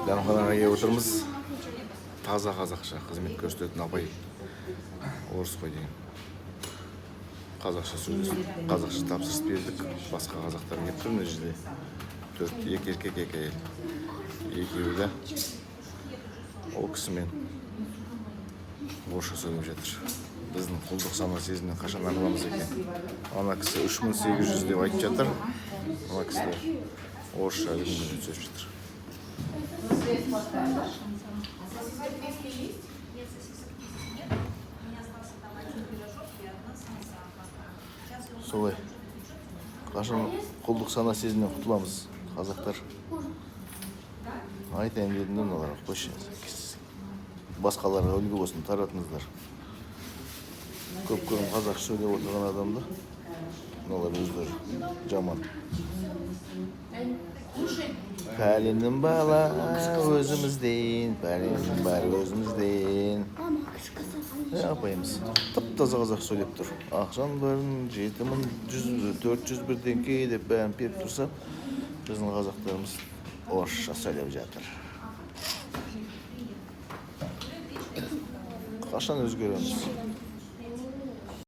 Дәмханаға келіп отырмыз. Таза қазақша қызмет көрсететін апай. Орыс қой деген. Қазақша сөйлесіп, қазақша тапсырыс бердік. Басқа қазақтар келіп тұр мына жерде. 4 еркек, 2 әйел. Екеуі де ол кісімен орысша сөйлеп жатыр. Біздің құлдық сана сезімнен қашан арыламыз екен. Ана кісі 3800 деп айтып жатыр. Ана кісі орысша сөйлеп жатыр. Солай. Қашан құлдық сана сезімнен құтыламыз, қазақтар. Айтайын дедім де мыналарға қойшы. Басқаларға үлгі болсын, таратыңыздар. Көп көрім қазақ сөйлеп отырған адамды. Мыналар өздері жаман. Пәленің бала өзімізден, пәленің бәрі өзімізден. Апайымыз тып-таза қазақ сөйлеп тұр. Ақшан барын 7100-401 теңге деп бәрін беріп тұрса, біздің қазақтарымыз орысша сөйлеп жатыр. Қашан өзгереміз?